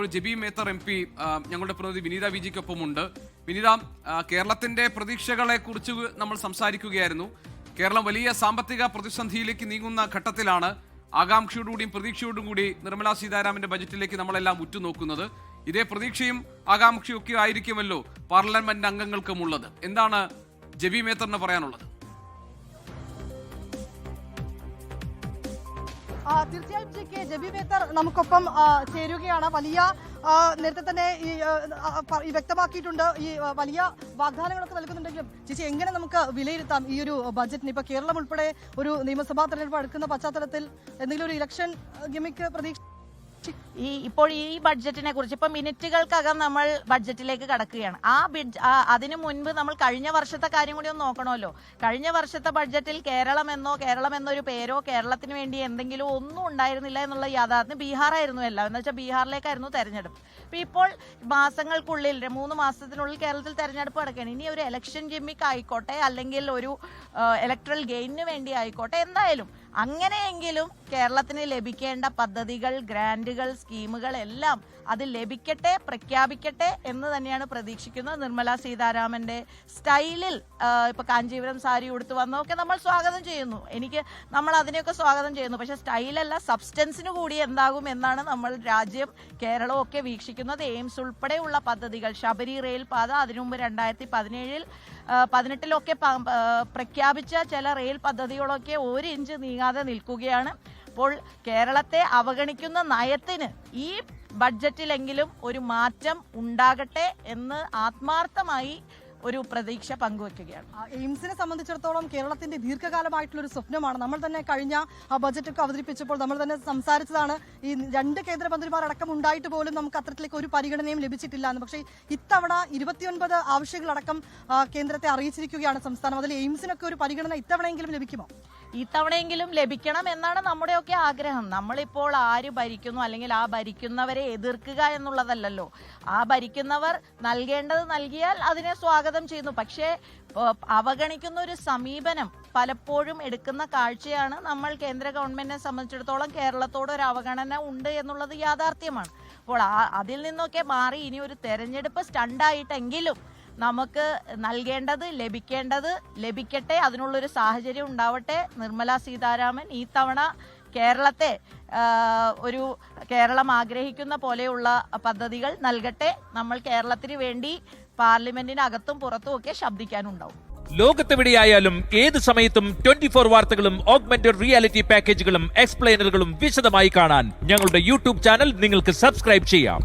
JB Mather M P ഞങ്ങളുടെ പ്രതിനിധി വിനീത വിജിക്കൊപ്പമുണ്ട്. വിനീത, കേരളത്തിന്റെ പ്രതീക്ഷകളെ കുറിച്ച് നമ്മൾ സംസാരിക്കുകയായിരുന്നു. കേരളം വലിയ സാമ്പത്തിക പ്രതിസന്ധിയിലേക്ക് നീങ്ങുന്ന ഘട്ടത്തിലാണ്. ആകാംക്ഷയോടുകൂടിയും പ്രതീക്ഷയോടും കൂടി നിർമ്മലാ സീതാരാമന്റെ ബജറ്റിലേക്ക് നമ്മളെല്ലാം ഉറ്റുനോക്കുന്നത്. ഇതേ പ്രതീക്ഷയും ആകാംക്ഷയും ഒക്കെ ആയിരിക്കുമല്ലോ പാർലമെന്റ് അംഗങ്ങൾക്കും ഉള്ളത്. എന്താണ് ജെബി മേത്തറിന് പറയാനുള്ളത്? തീർച്ചയായും ജെബി മേത്തർ നമുക്കൊപ്പം ചേരുകയാണ്. വലിയ നേരത്തെ തന്നെ ഈ വ്യക്തമാക്കിയിട്ടുണ്ട്, ഈ വലിയ വാഗ്ദാനങ്ങളൊക്കെ നൽകുന്നുണ്ടെങ്കിലും ചേച്ചി എങ്ങനെ നമുക്ക് വിലയിരുത്താം ഈ ഒരു ബജറ്റിന്? ഇപ്പൊ കേരളം ഉൾപ്പെടെ ഒരു നിയമസഭാ തെരഞ്ഞെടുപ്പ് അടുക്കുന്ന പശ്ചാത്തലത്തിൽ എന്തെങ്കിലും ഒരു ഇലക്ഷൻ ഗിമിക്ക് പ്രതീക്ഷ? ഇപ്പോൾ ഈ ബഡ്ജറ്റിനെ കുറിച്ച് ഇപ്പൊ മിനിറ്റുകൾക്കകം നമ്മൾ ബഡ്ജറ്റിലേക്ക് കടക്കുകയാണ്. അതിനു മുൻപ് നമ്മൾ കഴിഞ്ഞ വർഷത്തെ കാര്യം കൂടി ഒന്ന് നോക്കണമല്ലോ. കഴിഞ്ഞ വർഷത്തെ ബഡ്ജറ്റിൽ കേരളം എന്നൊരു പേരോ കേരളത്തിന് വേണ്ടി എന്തെങ്കിലും ഒന്നും ഉണ്ടായിരുന്നില്ല എന്നുള്ള യാഥാർത്ഥ്യം. ബീഹാറായിരുന്നു എല്ലാം, എന്ന് വെച്ചാൽ ബീഹാറിലേക്കായിരുന്നു തെരഞ്ഞെടുപ്പ്. ഇപ്പോൾ മാസങ്ങൾക്കുള്ളിൽ 3 മാസത്തിനുള്ളിൽ കേരളത്തിൽ തെരഞ്ഞെടുപ്പ് നടക്കുകയാണ്. ഇനി ഒരു ഇലക്ഷൻ ജിമ്മിക്ക് ആയിക്കോട്ടെ, അല്ലെങ്കിൽ ഒരു ഇലക്ട്രൽ ഗെയിനിന് വേണ്ടി ആയിക്കോട്ടെ, എന്തായാലും അങ്ങനെയെങ്കിലും കേരളത്തിന് ലഭിക്കേണ്ട പദ്ധതികൾ, ഗ്രാന്റുകൾ, സ്കീമുകൾ എല്ലാം അത് ലഭിക്കട്ടെ, പ്രഖ്യാപിക്കട്ടെ എന്ന് തന്നെയാണ് പ്രതീക്ഷിക്കുന്നത്. നിർമ്മലാ സീതാരാമന്റെ സ്റ്റൈലിൽ ഇപ്പൊ കാഞ്ചീപുരം സാരി ഉടുത്ത് വന്നതൊക്കെ നമ്മൾ സ്വാഗതം ചെയ്യുന്നു. നമ്മൾ അതിനെയൊക്കെ സ്വാഗതം ചെയ്യുന്നു. പക്ഷെ സ്റ്റൈലല്ല, സബ്സ്റ്റൻസിന് കൂടി എന്താകും എന്നാണ് നമ്മൾ രാജ്യം, കേരളവും ഒക്കെ വീക്ഷിക്കുന്നത്. എയിംസ് ഉൾപ്പെടെയുള്ള പദ്ധതികൾ, ശബരി റെയിൽ പാത, അതിനു മുമ്പ് 2017-18 പ്രഖ്യാപിച്ച ചില റെയിൽ പദ്ധതികളൊക്കെ 1 ഇഞ്ച് നീങ്ങാതെ നിൽക്കുകയാണ്. അപ്പോൾ കേരളത്തെ അവഗണിക്കുന്ന നയത്തിന് ഈ ബഡ്ജറ്റിലെങ്കിലും ഒരു മാറ്റം ഉണ്ടാകട്ടെ എന്ന് ആത്മാർത്ഥമായി ഒരു പ്രതീക്ഷ പങ്കുവെക്കുകയാണ്. എയിംസിനെ സംബന്ധിച്ചിടത്തോളം കേരളത്തിന്റെ ദീർഘകാലമായിട്ടുള്ള ഒരു സ്വപ്നമാണ്. നമ്മൾ തന്നെ കഴിഞ്ഞ ബജറ്റൊക്കെ അവതരിപ്പിച്ചപ്പോൾ നമ്മൾ തന്നെ സംസാരിച്ചതാണ്, ഈ 2 കേന്ദ്രമന്ത്രിമാർ അടക്കം ഉണ്ടായിട്ട് പോലും നമുക്ക് അത്തരത്തിലേക്ക് ഒരു പരിഗണനയും ലഭിച്ചിട്ടില്ല എന്ന്. പക്ഷേ ഇത്തവണ 29 ആവശ്യങ്ങളടക്കം കേന്ദ്രത്തെ അറിയിച്ചിരിക്കുകയാണ് സംസ്ഥാനം. അതിൽ എയിംസിനൊക്കെ ഒരു പരിഗണന ഇത്തവണയെങ്കിലും ലഭിക്കുമോ? ഇത്തവണയെങ്കിലും ലഭിക്കണം എന്നാണ് നമ്മുടെയൊക്കെ ആഗ്രഹം. നമ്മളിപ്പോൾ ആര് ഭരിക്കുന്നു, അല്ലെങ്കിൽ ആ ഭരിക്കുന്നവരെ എതിർക്കുക എന്നുള്ളതല്ലല്ലോ. ആ ഭരിക്കുന്നവർ നൽകേണ്ടത് നൽകിയാൽ അതിനെ സ്വാഗതം ചെയ്യുന്നു. പക്ഷേ അവഗണിക്കുന്ന ഒരു സമീപനം പലപ്പോഴും എടുക്കുന്ന കാഴ്ചയാണ് നമ്മൾ കേന്ദ്ര ഗവൺമെന്റിനെ സംബന്ധിച്ചിടത്തോളം. കേരളത്തോട് ഒരു അവഗണന ഉണ്ട് എന്നുള്ളത് യാഥാർത്ഥ്യമാണ്. അപ്പോൾ അതിൽ നിന്നൊക്കെ മാറി ഇനി ഒരു തെരഞ്ഞെടുപ്പ് സ്റ്റണ്ടായിട്ടെങ്കിലും നമുക്ക് നൽകേണ്ടത് ലഭിക്കട്ടെ, അതിനുള്ളൊരു സാഹചര്യം ഉണ്ടാവട്ടെ. നിർമ്മലാ സീതാരാമൻ ഈ തവണ കേരളത്തെ കേരളം ആഗ്രഹിക്കുന്ന പോലെയുള്ള പദ്ധതികൾ നൽകട്ടെ. നമ്മൾ കേരളത്തിന് വേണ്ടി പാർലമെന്റിനകത്തും പുറത്തും ഒക്കെ ശബ്ദിക്കാനുണ്ടാവും. ലോകത്തെവിടെയായാലും ഏത് സമയത്തും 24 വാർത്തകളും ഓഗ്മെന്റഡ് റിയാലിറ്റി പാക്കേജുകളും എക്സ്പ്ലെയിനറുകളും വിശദമായി കാണാൻ ഞങ്ങളുടെ യൂട്യൂബ് ചാനൽ നിങ്ങൾക്ക് സബ്സ്ക്രൈബ് ചെയ്യാം.